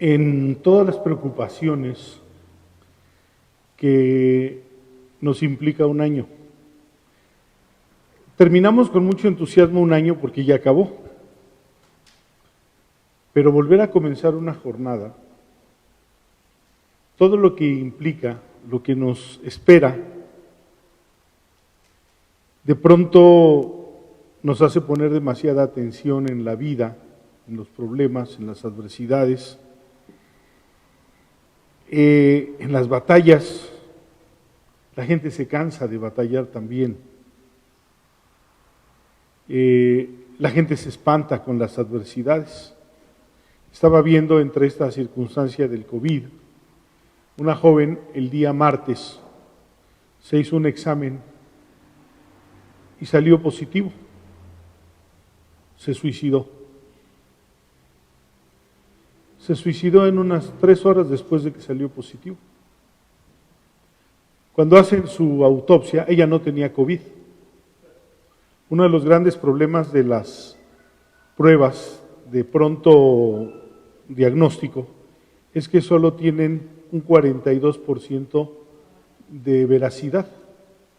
en todas las preocupaciones que nos implica un año. Terminamos con mucho entusiasmo un año porque ya acabó, pero volver a comenzar una jornada, todo lo que implica, lo que nos espera, de pronto nos hace poner demasiada atención en la vida, en los problemas, en las adversidades, en las batallas. La gente se cansa de batallar también. La gente se espanta con las adversidades. Estaba viendo entre esta circunstancia del COVID, una joven el día martes se hizo un examen y salió positivo. Se suicidó. Se suicidó en unas 3 horas después de que salió positivo. Cuando hacen su autopsia, ella no tenía COVID. Uno de los grandes problemas de las pruebas de pronto diagnóstico es que solo tienen un 42% de veracidad,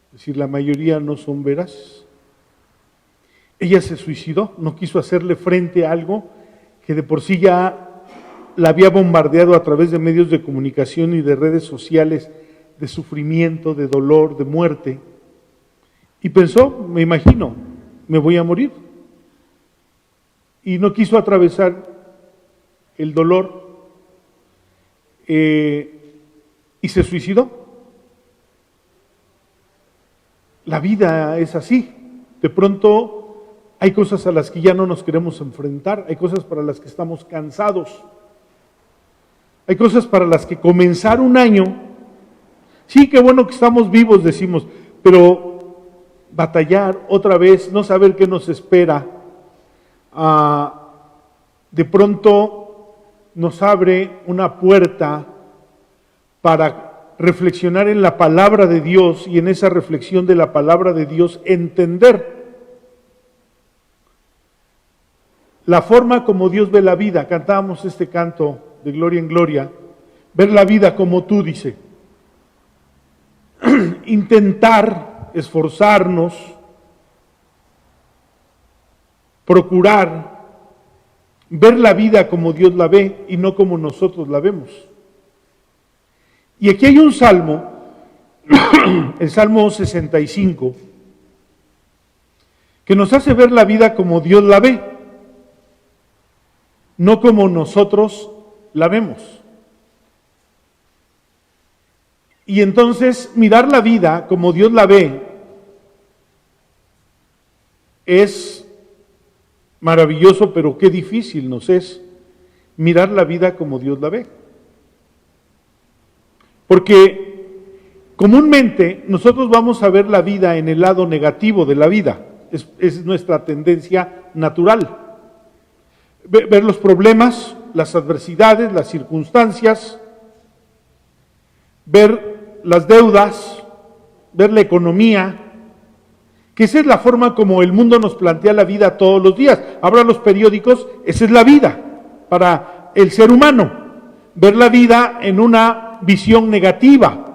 es decir, la mayoría no son veraces. Ella se suicidó, no quiso hacerle frente a algo que de por sí ya la había bombardeado a través de medios de comunicación y de redes sociales, de sufrimiento, de dolor, de muerte. Y pensó, me imagino, me voy a morir. Y no quiso atravesar el dolor y se suicidó. La vida es así. De pronto hay cosas a las que ya no nos queremos enfrentar, hay cosas para las que estamos cansados, hay cosas para las que comenzar un año, sí, qué bueno que estamos vivos, decimos, pero batallar otra vez, no saber qué nos espera, de pronto nos abre una puerta para reflexionar en la palabra de Dios y en esa reflexión de la palabra de Dios entender la forma como Dios ve la vida. Cantábamos este canto de Gloria en Gloria, ver la vida como tú, dice. Intentar, esforzarnos, procurar ver la vida como Dios la ve y no como nosotros la vemos. Y aquí hay un salmo, el Salmo 65, que nos hace ver la vida como Dios la ve, no como nosotros la vemos. Y entonces mirar la vida como Dios la ve es maravilloso, pero qué difícil nos es mirar la vida como Dios la ve. Porque comúnmente nosotros vamos a ver la vida en el lado negativo de la vida, es nuestra tendencia natural. Ver los problemas, las adversidades, las circunstancias, ver las deudas, ver la economía, que esa es la forma como el mundo nos plantea la vida todos los días. Abra los periódicos, esa es la vida para el ser humano, ver la vida en una visión negativa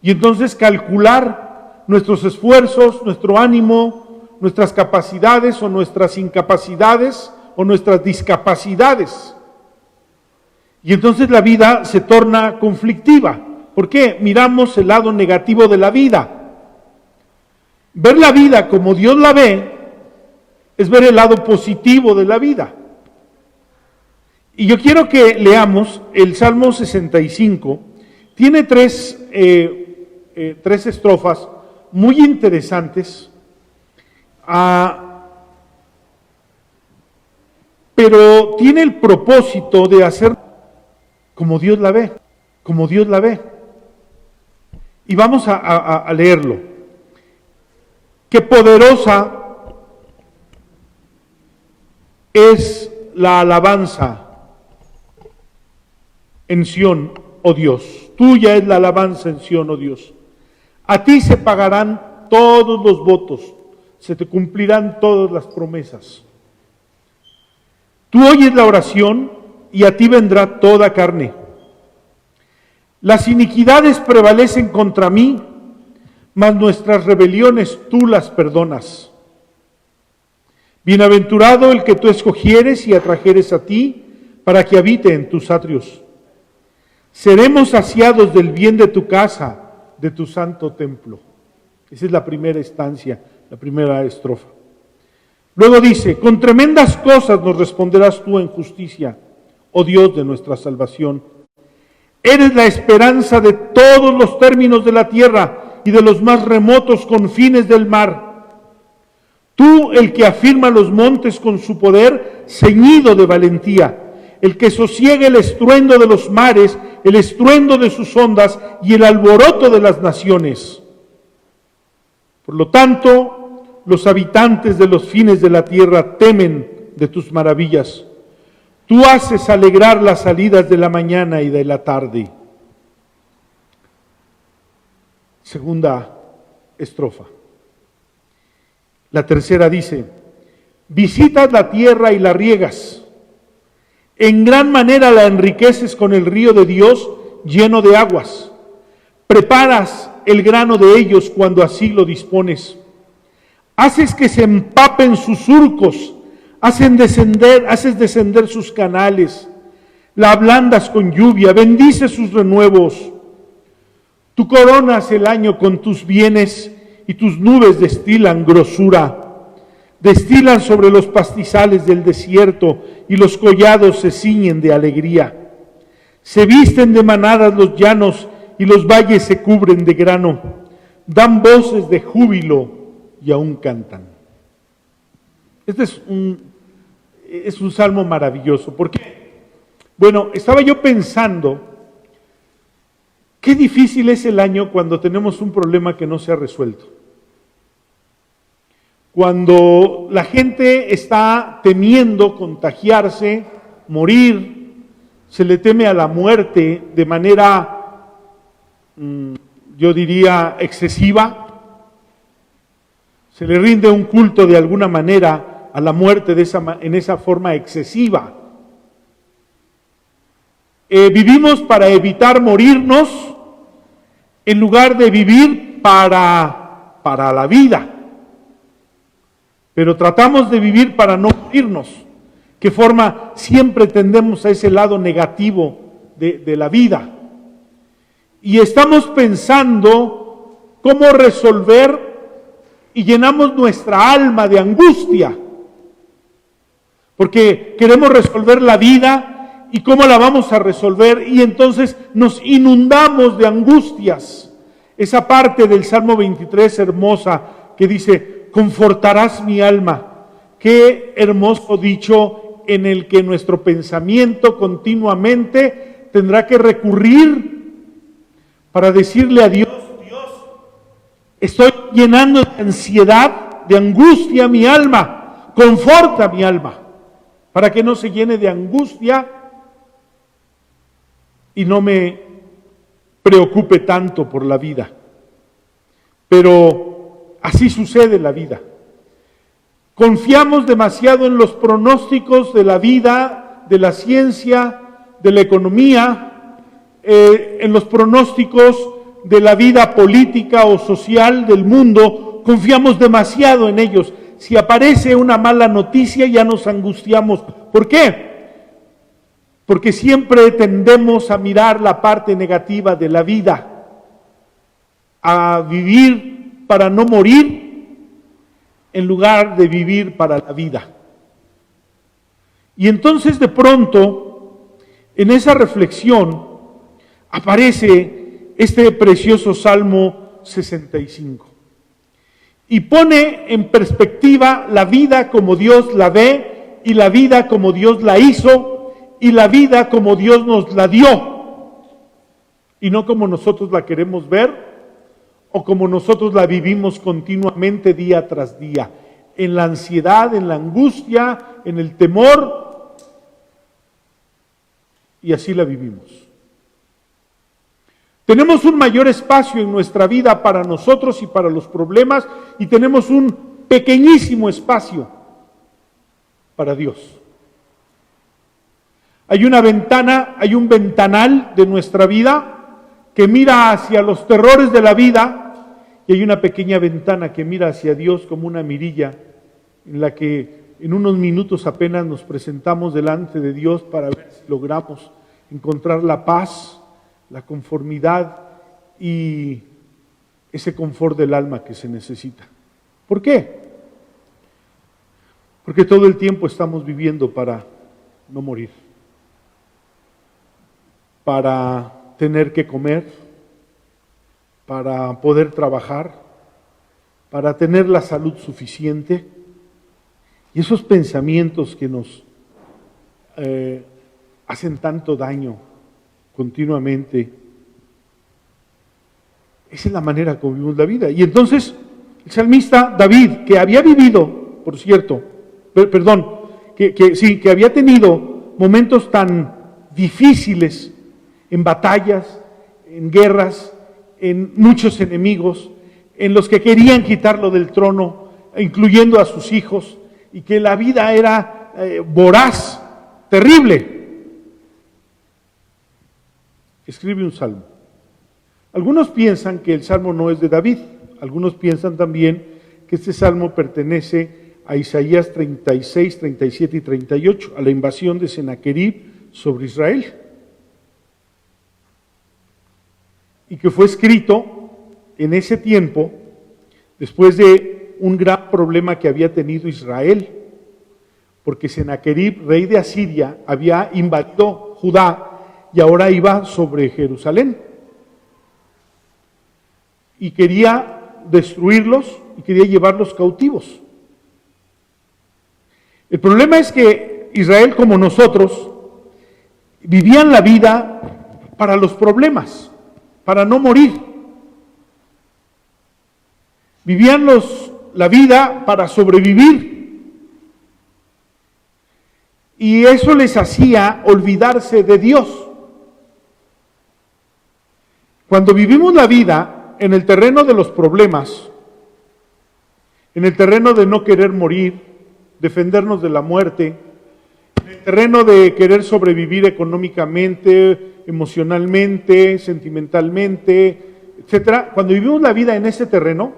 y entonces calcular nuestros esfuerzos, nuestro ánimo, nuestras capacidades o nuestras incapacidades o nuestras discapacidades. Y entonces la vida se torna conflictiva. ¿Por qué? Miramos el lado negativo de la vida. Ver la vida como Dios la ve es ver el lado positivo de la vida. Y yo quiero que leamos el Salmo 65. Tiene tres estrofas muy interesantes, pero tiene el propósito de hacer como Dios la ve, como Dios la ve. Y vamos a leerlo. Qué poderosa es la alabanza en Sión, oh Dios. Tuya es la alabanza en Sión, oh Dios. A ti se pagarán todos los votos, se te cumplirán todas las promesas. Tú oyes la oración y a ti vendrá toda carne. Las iniquidades prevalecen contra mí, mas nuestras rebeliones tú las perdonas. Bienaventurado el que tú escogieres y atrajeres a ti, para que habite en tus atrios. Seremos saciados del bien de tu casa, de tu santo templo. Esa es la primera instancia, la primera estrofa. Luego dice, con tremendas cosas nos responderás tú en justicia, oh Dios de nuestra salvación. Eres la esperanza de todos los términos de la tierra y de los más remotos confines del mar. Tú, el que afirma los montes con su poder, ceñido de valentía, el que sosiega el estruendo de los mares, el estruendo de sus ondas y el alboroto de las naciones. Por lo tanto, los habitantes de los fines de la tierra temen de tus maravillas. Tú haces alegrar las salidas de la mañana y de la tarde. Segunda estrofa. La tercera dice, visitas la tierra y la riegas. En gran manera la enriqueces con el río de Dios lleno de aguas. Preparas el grano de ellos cuando así lo dispones. Haces que se empapen sus surcos, haces descender sus canales. La ablandas con lluvia, bendices sus renuevos. Tú coronas el año con tus bienes y tus nubes destilan grosura. Destilan sobre los pastizales del desierto y los collados se ciñen de alegría. Se visten de manadas los llanos y los valles se cubren de grano. Dan voces de júbilo y aún cantan. Este es un salmo maravilloso. ¿Por qué? Bueno, estaba yo pensando, qué difícil es el año cuando tenemos un problema que no se ha resuelto. Cuando la gente está temiendo contagiarse, morir, se le teme a la muerte de manera, yo diría, excesiva, se le rinde un culto de alguna manera a la muerte en esa forma excesiva. Vivimos para evitar morirnos en lugar de vivir para la vida. Pero tratamos de vivir para no morirnos. ¿Qué forma? Siempre tendemos a ese lado negativo de la vida. Y estamos pensando cómo resolver y llenamos nuestra alma de angustia. Porque queremos resolver la vida y cómo la vamos a resolver y entonces nos inundamos de angustias. Esa parte del Salmo 23 hermosa que dice, confortarás mi alma. Qué hermoso dicho en el que nuestro pensamiento continuamente tendrá que recurrir para decirle a Dios, Dios, estoy llenando de ansiedad, de angustia mi alma, conforta mi alma, para que no se llene de angustia y no me preocupe tanto por la vida. Pero así sucede en la vida. Confiamos demasiado en los pronósticos de la vida, de la ciencia, de la economía, en los pronósticos de la vida política o social del mundo. Confiamos demasiado en ellos. Si aparece una mala noticia ya nos angustiamos. ¿Por qué? Porque siempre tendemos a mirar la parte negativa de la vida, a vivir para no morir, en lugar de vivir para la vida. Y entonces de pronto, en esa reflexión, aparece este precioso Salmo 65. Y pone en perspectiva la vida como Dios la ve, y la vida como Dios la hizo, y la vida como Dios nos la dio, y no como nosotros la queremos ver, o como nosotros la vivimos continuamente día tras día, en la ansiedad, en la angustia, en el temor, y así la vivimos. Tenemos un mayor espacio en nuestra vida para nosotros y para los problemas, y tenemos un pequeñísimo espacio para Dios. Hay una ventana, hay un ventanal de nuestra vida que mira hacia los terrores de la vida, y hay una pequeña ventana que mira hacia Dios como una mirilla en la que en unos minutos apenas nos presentamos delante de Dios para ver si logramos encontrar la paz, la conformidad y ese confort del alma que se necesita. ¿Por qué? Porque todo el tiempo estamos viviendo para no morir, para tener que comer, para poder trabajar, para tener la salud suficiente. Y esos pensamientos que nos hacen tanto daño continuamente, esa es la manera como vivimos la vida. Y entonces el salmista David, que había vivido, por cierto, que había tenido momentos tan difíciles en batallas, en guerras, en muchos enemigos, en los que querían quitarlo del trono, incluyendo a sus hijos, y que la vida era voraz, terrible. Escribe un salmo. Algunos piensan que el salmo no es de David, algunos piensan también que este salmo pertenece a Isaías 36, 37 y 38, a la invasión de Sennacherib sobre Israel, y que fue escrito en ese tiempo, después de un gran problema que había tenido Israel, porque Sennacherib, rey de Asiria, había invadido Judá y ahora iba sobre Jerusalén. Y quería destruirlos y quería llevarlos cautivos. El problema es que Israel, como nosotros, vivían la vida para los problemas, para no morir. Vivían la vida para sobrevivir. Y eso les hacía olvidarse de Dios. Cuando vivimos la vida en el terreno de los problemas, en el terreno de no querer morir, defendernos de la muerte, en el terreno de querer sobrevivir económicamente, emocionalmente, sentimentalmente, etcétera, cuando vivimos la vida en ese terreno,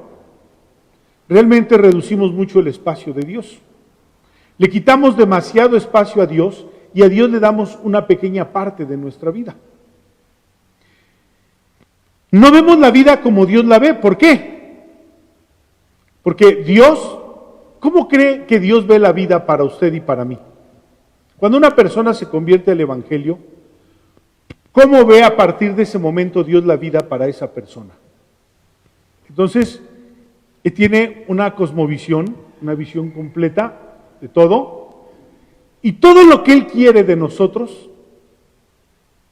realmente reducimos mucho el espacio de Dios. Le quitamos demasiado espacio a Dios y a Dios le damos una pequeña parte de nuestra vida. No vemos la vida como Dios la ve. ¿Por qué? Porque Dios, ¿cómo cree que Dios ve la vida para usted y para mí? Cuando una persona se convierte al Evangelio, ¿cómo ve a partir de ese momento Dios la vida para esa persona? Entonces, tiene una cosmovisión, una visión completa de todo, y todo lo que Él quiere de nosotros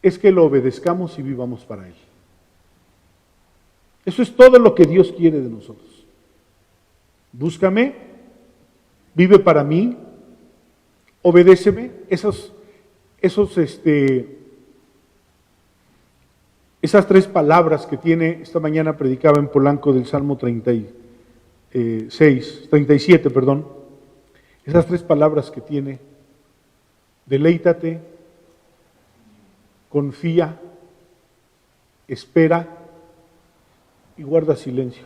es que lo obedezcamos y vivamos para Él. Eso es todo lo que Dios quiere de nosotros. Búscame, vive para mí, obedéceme. Esas tres palabras que tiene, esta mañana predicaba en Polanco del Salmo 37, esas tres palabras que tiene: deleítate, confía, espera y guarda silencio.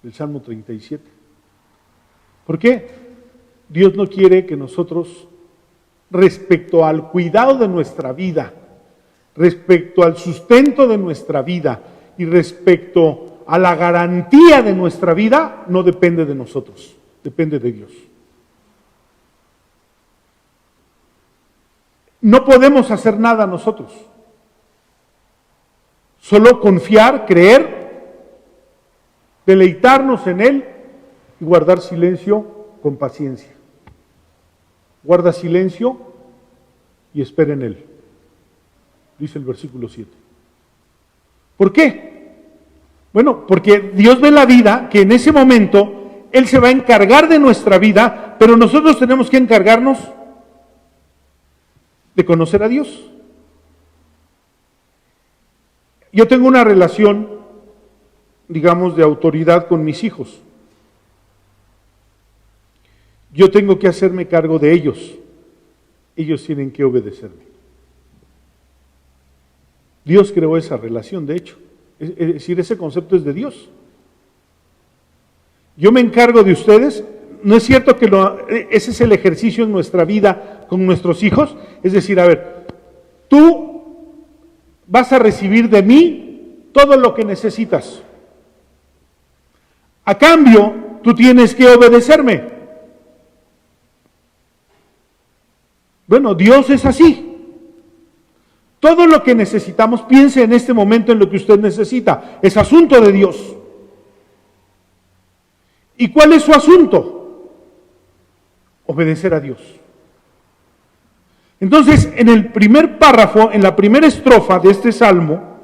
Del Salmo 37. ¿Por qué? Dios no quiere que nosotros, respecto al cuidado de nuestra vida, respecto al sustento de nuestra vida y respecto a la garantía de nuestra vida, no depende de nosotros, depende de Dios. No podemos hacer nada nosotros. Solo confiar, creer, deleitarnos en Él y guardar silencio con paciencia. Guarda silencio y espera en Él, dice el versículo 7. ¿Por qué? Bueno, porque Dios ve la vida, que en ese momento Él se va a encargar de nuestra vida, pero nosotros tenemos que encargarnos de conocer a Dios. Yo tengo una relación, digamos, de autoridad con mis hijos. Yo tengo que hacerme cargo de ellos. ellos tienen que obedecerme. Dios creó esa relación, de hecho. Es decir, ese concepto es de Dios. Yo me encargo de ustedes. ¿No es cierto que ese es el ejercicio en nuestra vida con nuestros hijos? Es decir, a ver, tú vas a recibir de mí todo lo que necesitas. A cambio, tú tienes que obedecerme. Bueno, Dios es así. Todo lo que necesitamos, piense en este momento en lo que usted necesita. Es asunto de Dios. ¿Y cuál es su asunto? Obedecer a Dios. Entonces, en el primer párrafo, en la primera estrofa de este salmo,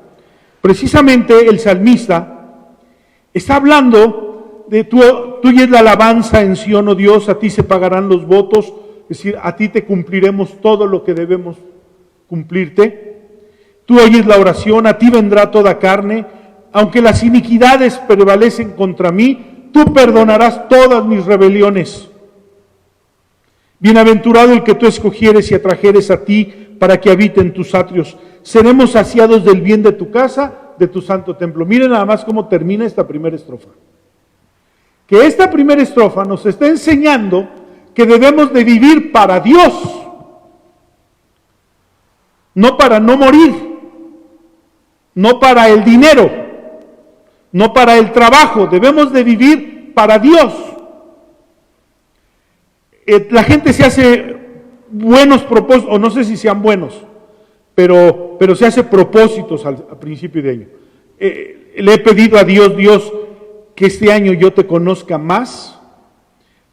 precisamente el salmista está hablando de tuya es la alabanza en Sión, oh Dios, a ti se pagarán los votos, es decir, a ti te cumpliremos todo lo que debemos cumplirte. Tú oyes la oración, a ti vendrá toda carne, aunque las iniquidades prevalecen contra mí, tú perdonarás todas mis rebeliones. Bienaventurado el que tú escogieres y atrajeres a ti para que habite en tus atrios. Seremos saciados del bien de tu casa, de tu santo templo. Miren nada más cómo termina esta primera estrofa. Que esta primera estrofa nos está enseñando que debemos de vivir para Dios, no para no morir, no para el dinero, no para el trabajo. Debemos de vivir para Dios. La gente se hace buenos propósitos, o no sé si sean buenos, pero se hace propósitos al principio de año. Le he pedido a Dios, que este año yo te conozca más,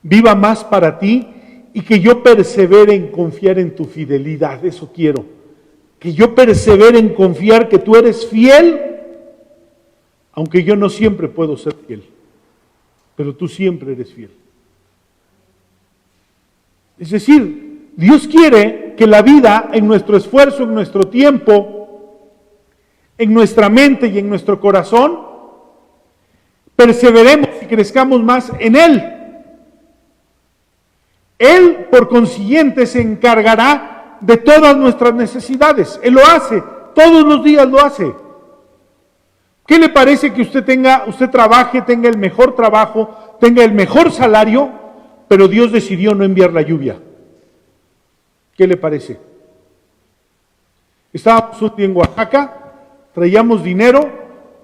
viva más para ti, y que yo persevere en confiar en tu fidelidad. Eso quiero, que yo persevere en confiar que tú eres fiel, aunque yo no siempre puedo ser fiel, pero tú siempre eres fiel. Es decir, Dios quiere que la vida, en nuestro esfuerzo, en nuestro tiempo, en nuestra mente y en nuestro corazón, perseveremos y crezcamos más en Él. Él, por consiguiente, se encargará de todas nuestras necesidades. Él lo hace, todos los días lo hace. ¿Qué le parece que usted trabaje, tenga el mejor trabajo, tenga el mejor salario, pero Dios decidió no enviar la lluvia? ¿Qué le parece? Estábamos un día en Oaxaca, traíamos dinero,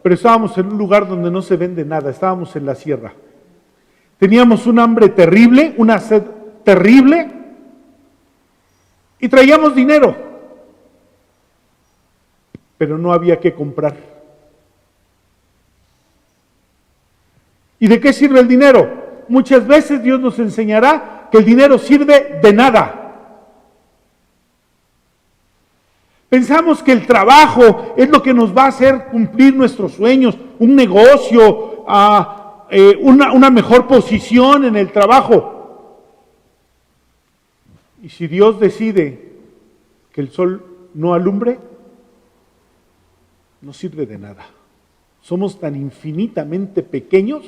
pero estábamos en un lugar donde no se vende nada, estábamos en la sierra. Teníamos un hambre terrible, una sed terrible, y traíamos dinero, pero no había que comprar. ¿Y de qué sirve el dinero? Muchas veces Dios nos enseñará que el dinero sirve de nada. Pensamos que el trabajo es lo que nos va a hacer cumplir nuestros sueños, un negocio, una mejor posición en el trabajo. Y si Dios decide que el sol no alumbre, no sirve de nada. Somos tan infinitamente pequeños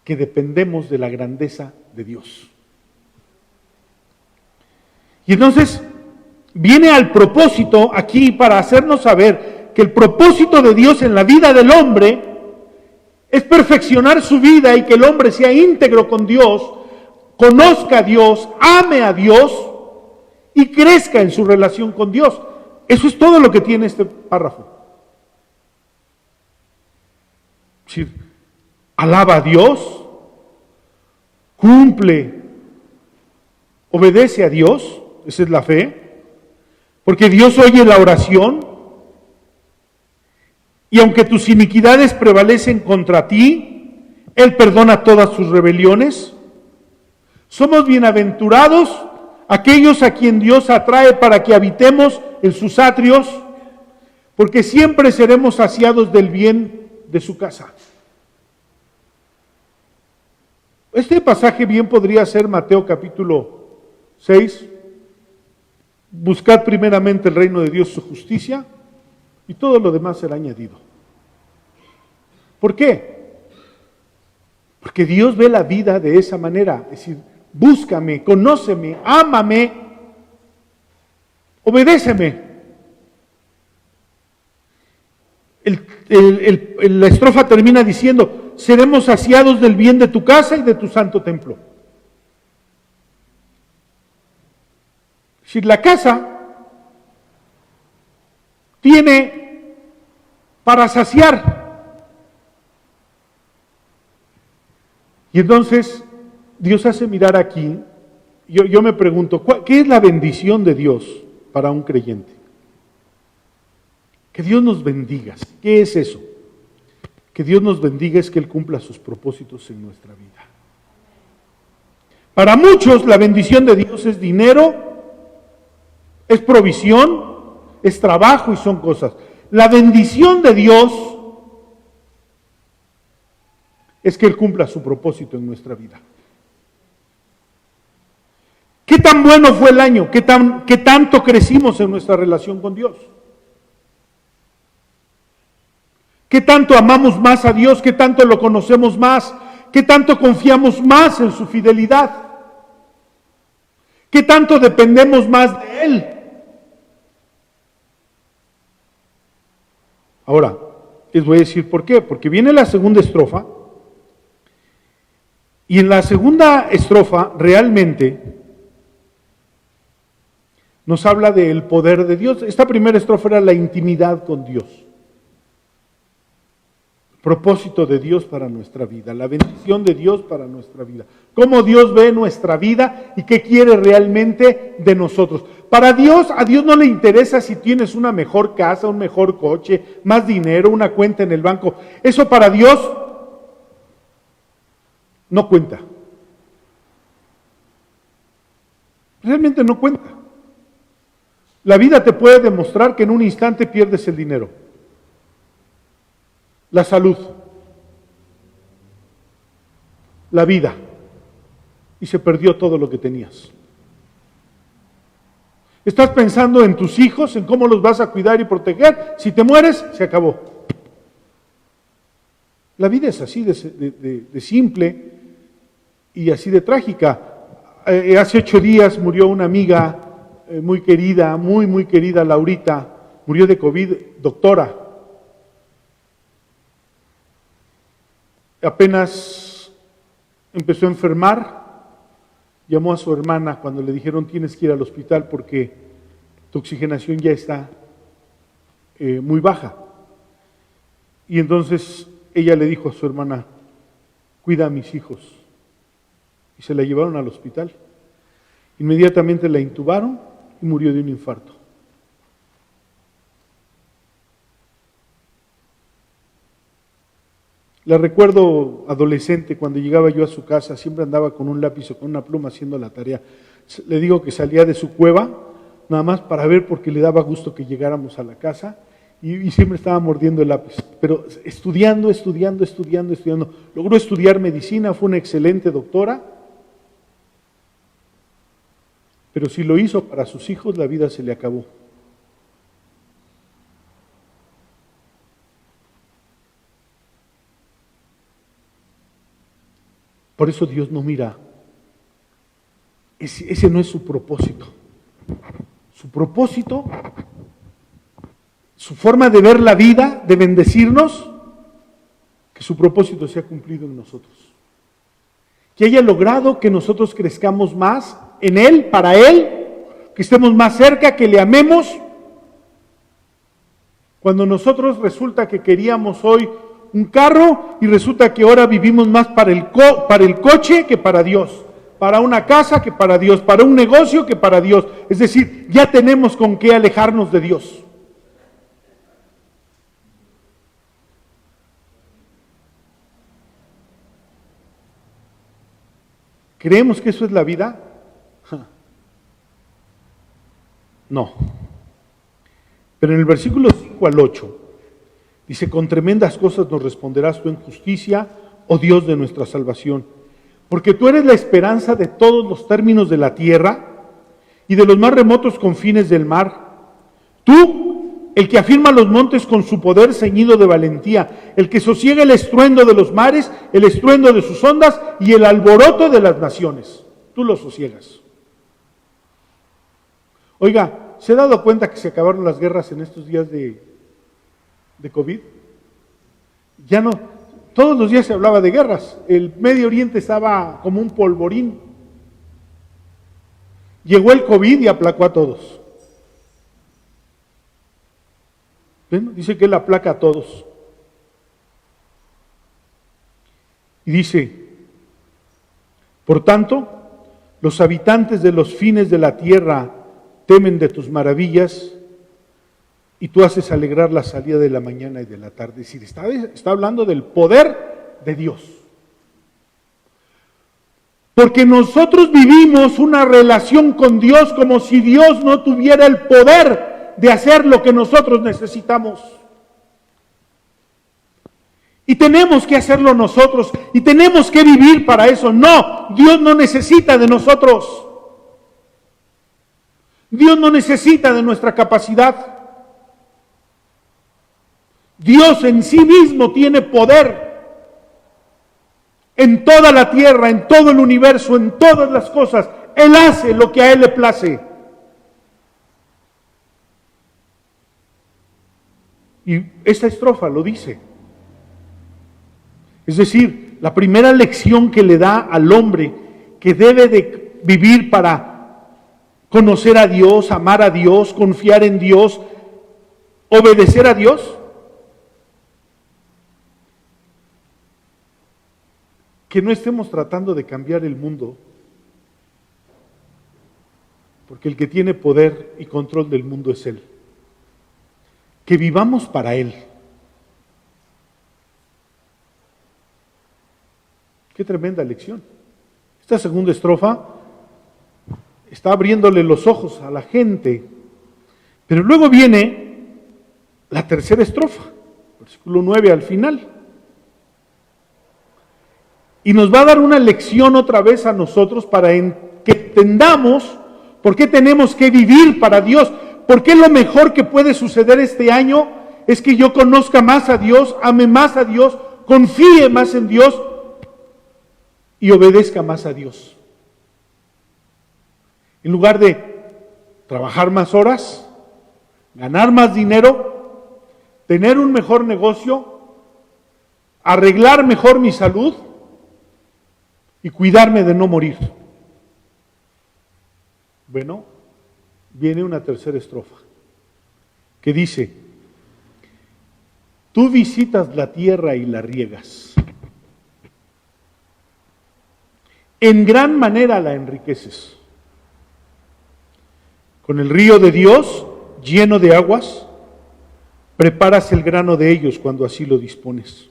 que dependemos de la grandeza de Dios. Y entonces viene al propósito aquí para hacernos saber que el propósito de Dios en la vida del hombre es perfeccionar su vida y que el hombre sea íntegro con Dios, conozca a Dios, ame a Dios y crezca en su relación con Dios. Eso es todo lo que tiene este párrafo. Es decir, alaba a Dios, cumple, obedece a Dios, esa es la fe, porque Dios oye la oración, y aunque tus iniquidades prevalecen contra ti, Él perdona todas tus rebeliones. Somos bienaventurados aquellos a quien Dios atrae para que habitemos en sus atrios, porque siempre seremos saciados del bien de su casa. Este pasaje bien podría ser Mateo capítulo 6. Buscad primeramente el reino de Dios, su justicia, y todo lo demás será añadido. ¿Por qué? Porque Dios ve la vida de esa manera. Es decir, búscame, conóceme, ámame, obedéceme. La estrofa termina diciendo, seremos saciados del bien de tu casa y de tu santo templo. Si la casa tiene para saciar, y entonces Dios hace mirar aquí, yo me pregunto, ¿qué es la bendición de Dios para un creyente? Que Dios nos bendiga. ¿Qué es eso? Que Dios nos bendiga es que Él cumpla sus propósitos en nuestra vida. Para muchos la bendición de Dios es dinero, es provisión, es trabajo y son cosas. La bendición de Dios es que Él cumpla su propósito en nuestra vida. ¿Qué tan bueno fue el año? ¿Qué tanto crecimos en nuestra relación con Dios? ¿Qué tanto amamos más a Dios? ¿Qué tanto lo conocemos más? ¿Qué tanto confiamos más en su fidelidad? ¿Qué tanto dependemos más de Él? Ahora, les voy a decir por qué. Porque viene la segunda estrofa, y en la segunda estrofa realmente nos habla del poder de Dios. Esta primera estrofa era la intimidad con Dios. Propósito de Dios para nuestra vida, la bendición de Dios para nuestra vida, cómo Dios ve nuestra vida y qué quiere realmente de nosotros. Para Dios, a Dios no le interesa si tienes una mejor casa, un mejor coche, más dinero, una cuenta en el banco. Eso para Dios no cuenta. Realmente no cuenta. La vida te puede demostrar que en un instante pierdes el dinero, la salud, la vida, y se perdió todo lo que tenías. Estás pensando en tus hijos, en cómo los vas a cuidar y proteger. Si te mueres, se acabó. La vida es así de simple y así de trágica. Hace 8 días murió una amiga muy querida, muy querida, Laurita, murió de COVID, doctora. Apenas empezó a enfermar, llamó a su hermana cuando le dijeron tienes que ir al hospital porque tu oxigenación ya está muy baja. Y entonces ella le dijo a su hermana, cuida a mis hijos. Y se la llevaron al hospital. Inmediatamente la intubaron y murió de un infarto. La recuerdo adolescente, cuando llegaba yo a su casa, siempre andaba con un lápiz o con una pluma haciendo la tarea. Le digo que salía de su cueva, nada más para ver porque le daba gusto que llegáramos a la casa, y siempre estaba mordiendo el lápiz, pero estudiando. Logró estudiar medicina, fue una excelente doctora, pero si lo hizo para sus hijos, la vida se le acabó. Por eso Dios no mira, ese no es su propósito. Su propósito, su forma de ver la vida, de bendecirnos, que su propósito sea cumplido en nosotros. Que haya logrado que nosotros crezcamos más en Él, para Él, que estemos más cerca, que le amemos. Cuando nosotros resulta que queríamos hoy un carro y resulta que ahora vivimos más para el coche que para Dios, para una casa que para Dios, para un negocio que para Dios. Es decir, ya tenemos con qué alejarnos de Dios. ¿Creemos que eso es la vida? No. Pero en el versículo 5 al 8, dice, con tremendas cosas nos responderás tú en justicia, oh Dios de nuestra salvación, porque tú eres la esperanza de todos los términos de la tierra y de los más remotos confines del mar. Tú, el que afirma los montes con su poder ceñido de valentía, el que sosiega el estruendo de los mares, el estruendo de sus ondas y el alboroto de las naciones. Tú lo sosiegas. Oiga, ¿se ha dado cuenta que se acabaron las guerras en estos días de COVID? Ya no, todos los días se hablaba de guerras. El Medio Oriente estaba como un polvorín. Llegó el COVID y aplacó a todos. ¿Ven? Dice que Él aplaca a todos. Y dice, por tanto, los habitantes de los fines de la tierra temen de tus maravillas y tú haces alegrar la salida de la mañana y de la tarde. Es decir, está hablando del poder de Dios. Porque nosotros vivimos una relación con Dios como si Dios no tuviera el poder de hacer lo que nosotros necesitamos. Y tenemos que hacerlo nosotros, y tenemos que vivir para eso. No, Dios no necesita de nosotros. Dios no necesita de nuestra capacidad. Dios en sí mismo tiene poder en toda la tierra, en todo el universo, en todas las cosas. Él hace lo que a Él le place. Y esta estrofa lo dice. Es decir, la primera lección que le da al hombre que debe de vivir para conocer a Dios, amar a Dios, confiar en Dios, obedecer a Dios, que no estemos tratando de cambiar el mundo, porque el que tiene poder y control del mundo es Él. Que vivamos para Él. Qué tremenda lección. Esta segunda estrofa está abriéndole los ojos a la gente, pero luego viene la tercera estrofa, versículo 9 al final. Y nos va a dar una lección otra vez a nosotros para que entendamos por qué tenemos que vivir para Dios. ¿Por qué lo mejor que puede suceder este año es que yo conozca más a Dios, ame más a Dios, confíe más en Dios y obedezca más a Dios? En lugar de trabajar más horas, ganar más dinero, tener un mejor negocio, arreglar mejor mi salud y cuidarme de no morir. Bueno, viene una tercera estrofa que dice: tú visitas la tierra y la riegas, en gran manera la enriqueces. Con el río de Dios lleno de aguas, preparas el grano de ellos cuando así lo dispones.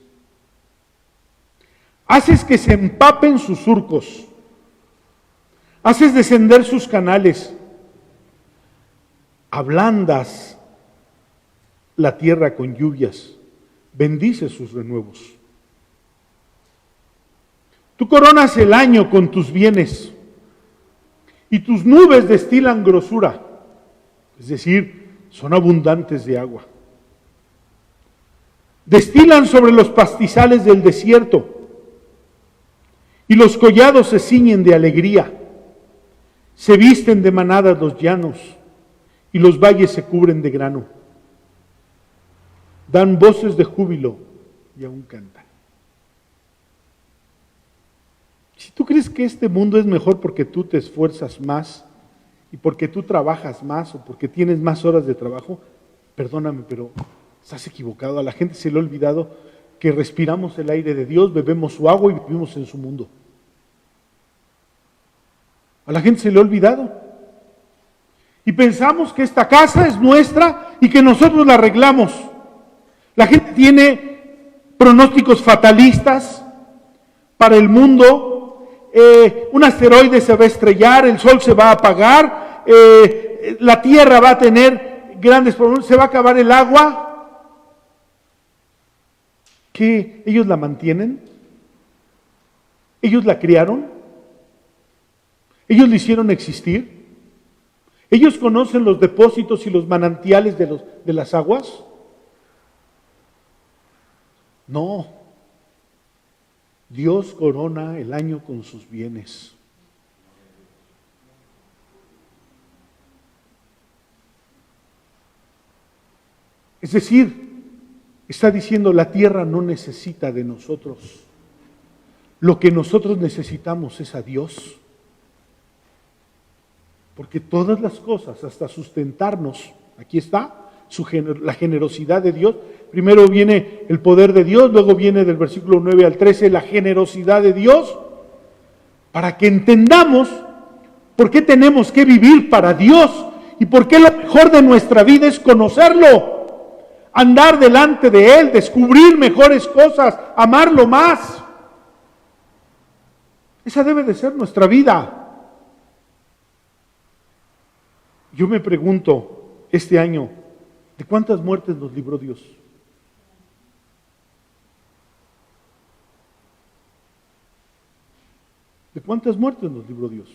Haces que se empapen sus surcos, haces descender sus canales, ablandas la tierra con lluvias, bendices sus renuevos. Tú coronas el año con tus bienes y tus nubes destilan grosura, es decir, son abundantes de agua. Destilan sobre los pastizales del desierto y los collados se ciñen de alegría. Se visten de manadas los llanos y los valles se cubren de grano. Dan voces de júbilo y aún cantan. Si tú crees que este mundo es mejor porque tú te esfuerzas más y porque tú trabajas más o porque tienes más horas de trabajo, perdóname, pero estás equivocado. A la gente se le ha olvidado que respiramos el aire de Dios, bebemos su agua y vivimos en su mundo. A la gente se le ha olvidado. Y pensamos que esta casa es nuestra y que nosotros la arreglamos. La gente tiene pronósticos fatalistas para el mundo. Un asteroide se va a estrellar, el sol se va a apagar, la tierra va a tener grandes problemas, se va a acabar el agua. ¿Que ellos la mantienen? ¿Ellos la criaron? ¿Ellos la hicieron existir? ¿Ellos conocen los depósitos y los manantiales de las aguas? No. Dios corona el año con sus bienes. Es decir, está diciendo la tierra no necesita de nosotros. Lo que nosotros necesitamos es a Dios. Porque todas las cosas, hasta sustentarnos, aquí está la generosidad de Dios. Primero viene el poder de Dios, luego viene del versículo 9 al 13 la generosidad de Dios, para que entendamos por qué tenemos que vivir para Dios y por qué lo mejor de nuestra vida es conocerlo, andar delante de Él, descubrir mejores cosas, amarlo más. Esa debe de ser nuestra vida. Yo me pregunto este año, ¿de cuántas muertes nos libró Dios? ¿De cuántas muertes nos libró Dios?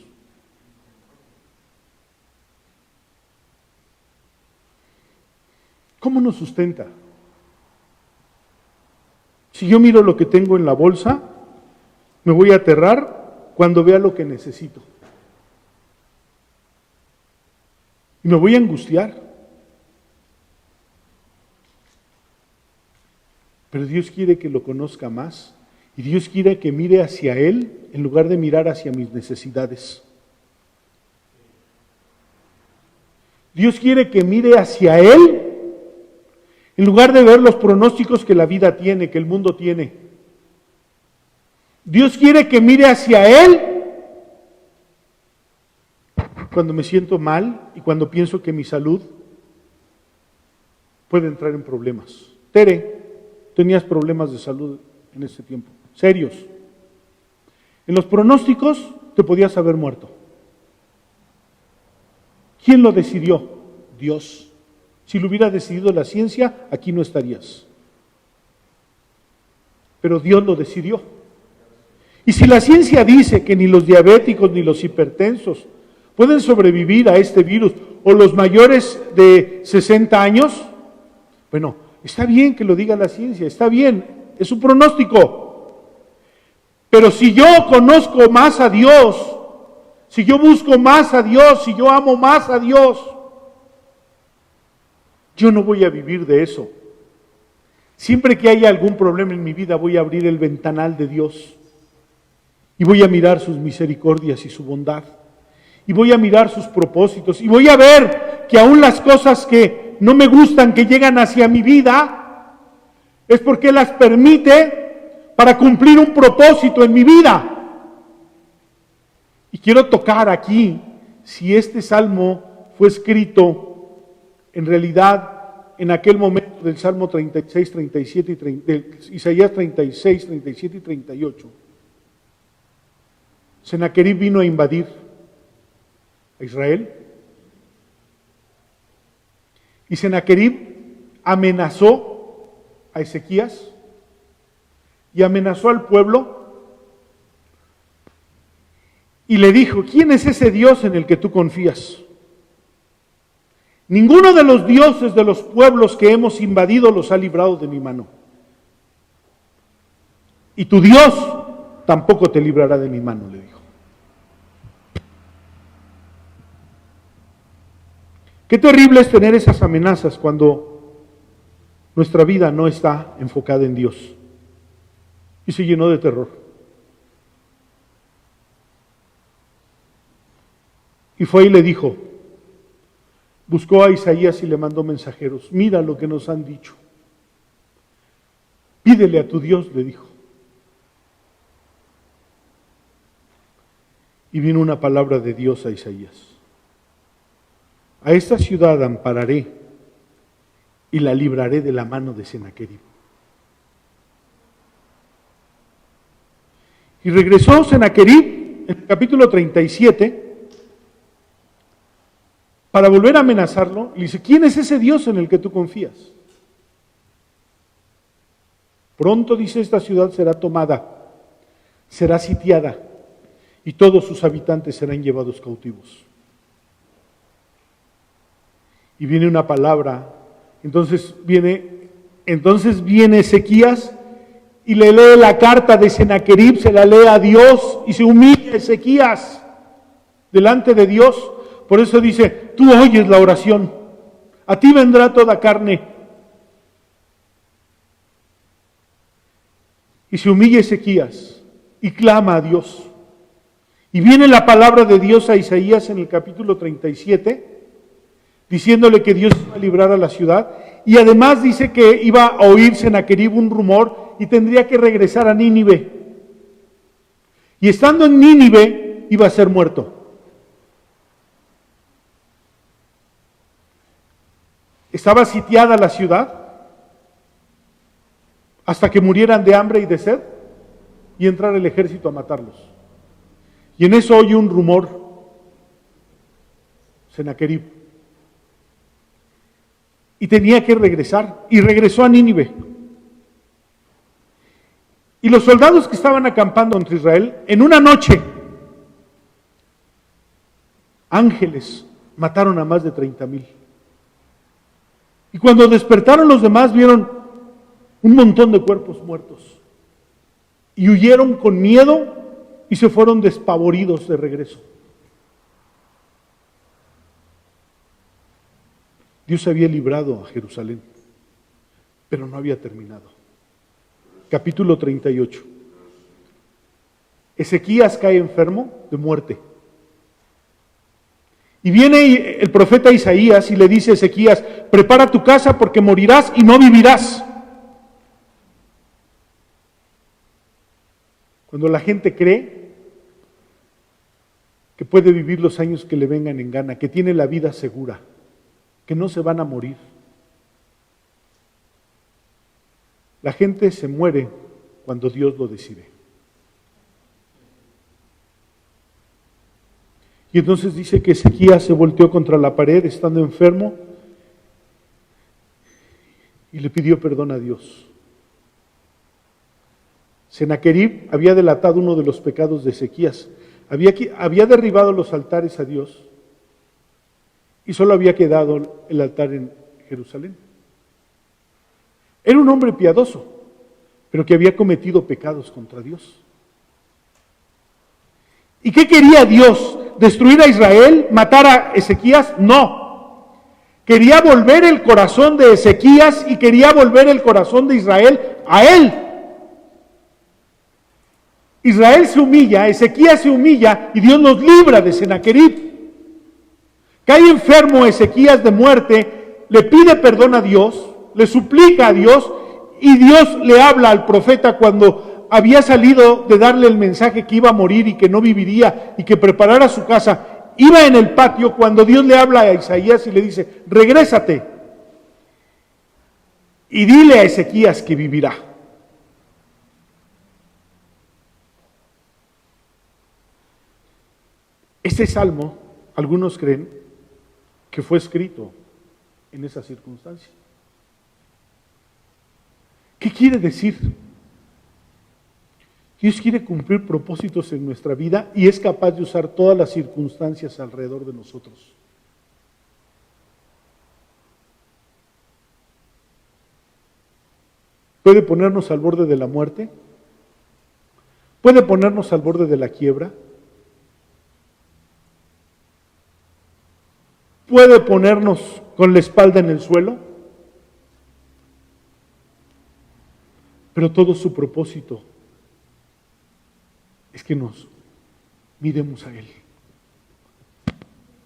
¿Cómo nos sustenta? Si yo miro lo que tengo en la bolsa, me voy a aterrar cuando vea lo que necesito. Y me voy a angustiar. Pero Dios quiere que lo conozca más. Y Dios quiere que mire hacia Él en lugar de mirar hacia mis necesidades. Dios quiere que mire hacia Él en lugar de ver los pronósticos que la vida tiene, que el mundo tiene. Dios quiere que mire hacia Él cuando me siento mal y cuando pienso que mi salud puede entrar en problemas. Tere, tenías problemas de salud en ese tiempo, serios. En los pronósticos te podías haber muerto. ¿Quién lo decidió? Dios. Si lo hubiera decidido la ciencia, aquí no estarías. Pero Dios lo decidió. Y si la ciencia dice que ni los diabéticos ni los hipertensos pueden sobrevivir a este virus, o los mayores de 60 años, bueno, está bien que lo diga la ciencia, está bien, es un pronóstico. Pero si yo conozco más a Dios, si yo busco más a Dios, si yo amo más a Dios, yo no voy a vivir de eso. Siempre que haya algún problema en mi vida, voy a abrir el ventanal de Dios y voy a mirar sus misericordias y su bondad y voy a mirar sus propósitos y voy a ver que aún las cosas que no me gustan, que llegan hacia mi vida, es porque las permite para cumplir un propósito en mi vida. Y quiero tocar aquí si este salmo fue escrito en realidad en aquel momento del Salmo 36, 37 y 30, de Isaías 36, 37 y 38. Sennacherib vino a invadir a Israel y Sennacherib amenazó a Ezequías y amenazó al pueblo y le dijo: ¿quién es ese Dios en el que tú confías? Ninguno de los dioses de los pueblos que hemos invadido los ha librado de mi mano. Y tu Dios tampoco te librará de mi mano, le dijo. Qué terrible es tener esas amenazas cuando nuestra vida no está enfocada en Dios. Y se llenó de terror. Y fue y le dijo, buscó a Isaías y le mandó mensajeros. Mira lo que nos han dicho. Pídele a tu Dios, le dijo. Y vino una palabra de Dios a Isaías. A esta ciudad ampararé y la libraré de la mano de Sennacherib. Y regresó Sennacherib, en el capítulo 37, para volver a amenazarlo, y dice, ¿quién es ese Dios en el que tú confías? Pronto, dice, esta ciudad será tomada, será sitiada, y todos sus habitantes serán llevados cautivos. Y viene una palabra, entonces viene Ezequías y le lee la carta de Sennacherib, se la lee a Dios y se humilla Ezequías delante de Dios. Por eso dice, tú oyes la oración, a ti vendrá toda carne Y se humilla Ezequías y clama a Dios. Y viene la palabra de Dios a Isaías en el capítulo 37, diciéndole que Dios iba a librar a la ciudad. Y además dice que iba a oír Sennacherib un rumor y tendría que regresar a Nínive. Y estando en Nínive iba a ser muerto. Estaba sitiada la ciudad hasta que murieran de hambre y de sed y entrara el ejército a matarlos. Y en eso oye un rumor, Sennacherib, y tenía que regresar, y regresó a Nínive. Y los soldados que estaban acampando contra Israel, en una noche, ángeles mataron a más de 30,000. Y cuando despertaron los demás, vieron un montón de cuerpos muertos. Y huyeron con miedo y se fueron despavoridos de regreso. Dios había librado a Jerusalén, pero no había terminado. Capítulo 38. Ezequías cae enfermo de muerte. Y viene el profeta Isaías y le dice a Ezequías: prepara tu casa porque morirás y no vivirás. Cuando la gente cree que puede vivir los años que le vengan en gana, que tiene la vida segura, que no se van a morir. La gente se muere cuando Dios lo decide. Y entonces dice que Ezequías se volteó contra la pared estando enfermo y le pidió perdón a Dios. Sennacherib había delatado uno de los pecados de Ezequías. Había derribado los altares a Dios y solo había quedado el altar en Jerusalén. Era un hombre piadoso, pero que había cometido pecados contra Dios. ¿Y qué quería Dios? ¿Destruir a Israel? ¿Matar a Ezequías? No. Quería volver el corazón de Ezequías y quería volver el corazón de Israel a él. Israel se humilla, Ezequías se humilla y Dios nos libra de Sennacherib. Cae enfermo Ezequías de muerte, le pide perdón a Dios, le suplica a Dios y Dios le habla al profeta cuando había salido de darle el mensaje que iba a morir y que no viviría y que preparara su casa. Iba en el patio cuando Dios le habla a Isaías y le dice: regrésate y dile a Ezequías que vivirá. Este salmo, algunos creen que fue escrito en esa circunstancia. ¿Qué quiere decir? Dios quiere cumplir propósitos en nuestra vida y es capaz de usar todas las circunstancias alrededor de nosotros. Puede ponernos al borde de la muerte, puede ponernos al borde de la quiebra, puede ponernos con la espalda en el suelo, pero todo su propósito es que nos miremos a Él.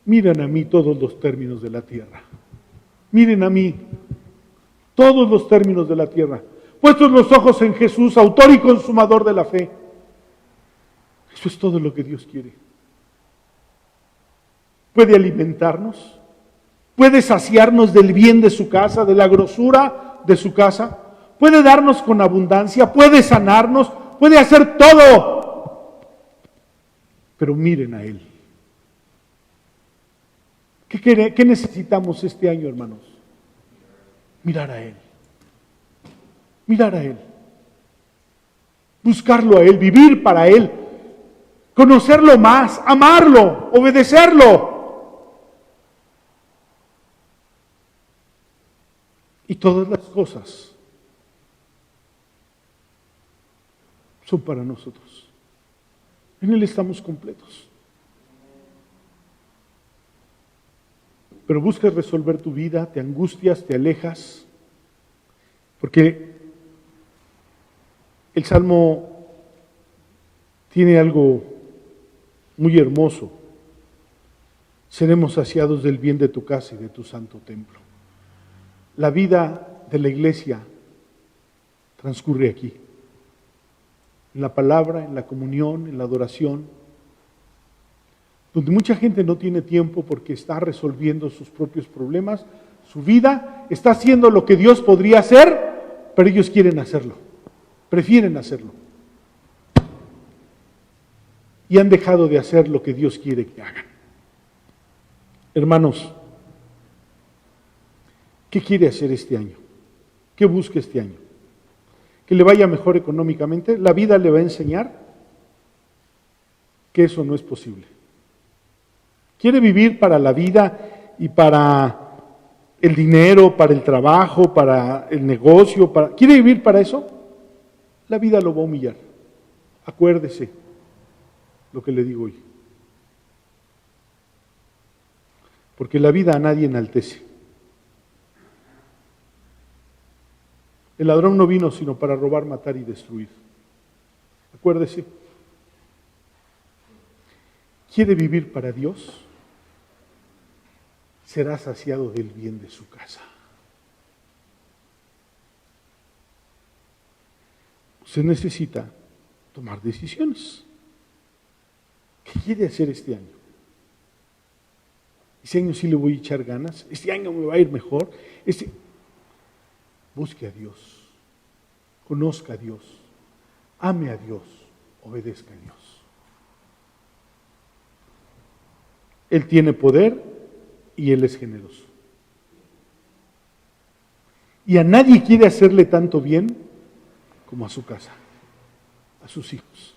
Miren a mí todos los términos de la tierra. Miren a mí todos los términos de la tierra. Puestos los ojos en Jesús, autor y consumador de la fe. Eso es todo lo que Dios quiere. Puede alimentarnos, puede saciarnos del bien de su casa, de la grosura de su casa, puede darnos con abundancia, puede sanarnos, puede hacer todo. Pero miren a Él. ¿Qué necesitamos este año, hermanos? Mirar a Él. Mirar a Él. Buscarlo a Él, vivir para Él. Conocerlo más, amarlo, obedecerlo. Y todas las cosas son para nosotros. En Él estamos completos. Pero buscas resolver tu vida, te angustias, te alejas, porque El Salmo tiene algo muy hermoso. Seremos saciados del bien de tu casa y de tu santo templo. La vida de la iglesia transcurre aquí, en la palabra, en la comunión, en la adoración, donde mucha gente no tiene tiempo porque está resolviendo sus propios problemas, su vida está haciendo lo que Dios podría hacer, pero ellos quieren hacerlo, prefieren hacerlo. Y han dejado de hacer lo que Dios quiere que hagan. Hermanos, ¿qué quiere hacer este año? ¿Qué busca este año? ¿Que le vaya mejor económicamente? ¿La vida le va a enseñar que eso no es posible? ¿Quiere vivir para la vida y para el dinero, para el trabajo, para el negocio? ¿Quiere vivir para eso? La vida lo va a humillar. Acuérdese lo que le digo hoy. Porque la vida a nadie enaltece. El ladrón no vino sino para robar, matar y destruir. Acuérdese. ¿Quiere vivir para Dios? Será saciado del bien de su casa. Usted necesita tomar decisiones. ¿Qué quiere hacer este año? Este año sí le voy a echar ganas. Este año me va a ir mejor. Busque a Dios. Conozca a Dios. Ame a Dios. Obedezca a Dios. Él tiene poder y Él es generoso. Y a nadie quiere hacerle tanto bien como a su casa, a sus hijos.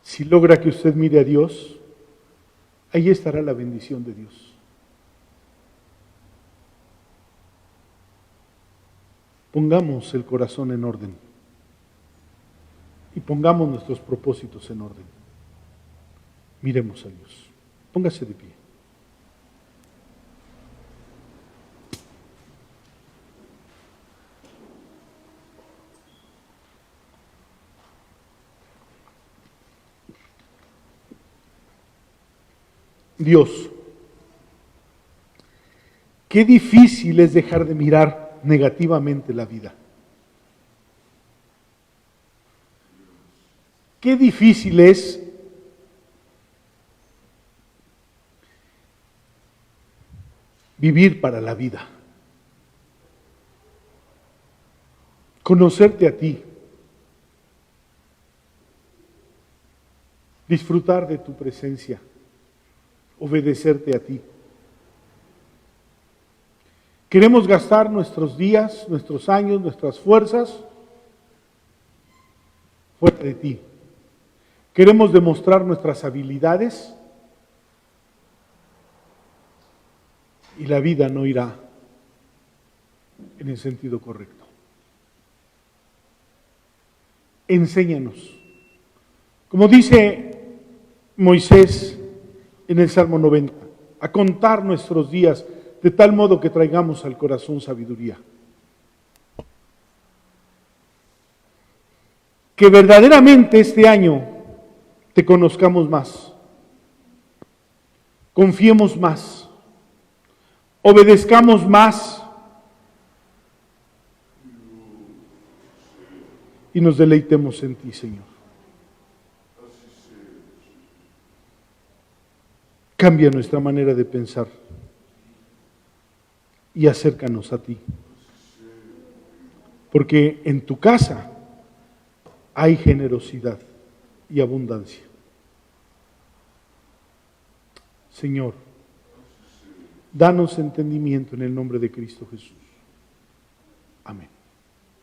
Si logra que usted mire a Dios, ahí estará la bendición de Dios. Pongamos el corazón en orden y pongamos nuestros propósitos en orden. Miremos a Dios. Póngase de pie. Dios, qué difícil es dejar de mirar negativamente la vida. Qué difícil es vivir para la vida. Conocerte a ti. Disfrutar de tu presencia. Obedecerte a ti. Queremos gastar nuestros días, nuestros años, nuestras fuerzas fuera de ti. Queremos demostrar nuestras habilidades y la vida no irá en el sentido correcto. Enséñanos. Como dice Moisés en el Salmo 90, a contar nuestros días de tal modo que traigamos al corazón sabiduría. Que verdaderamente este año te conozcamos más, confiemos más, obedezcamos más y nos deleitemos en ti, Señor. Cambia nuestra manera de pensar y acércanos a ti. Porque en tu casa hay generosidad y abundancia. Señor, danos entendimiento en el nombre de Cristo Jesús. Amén.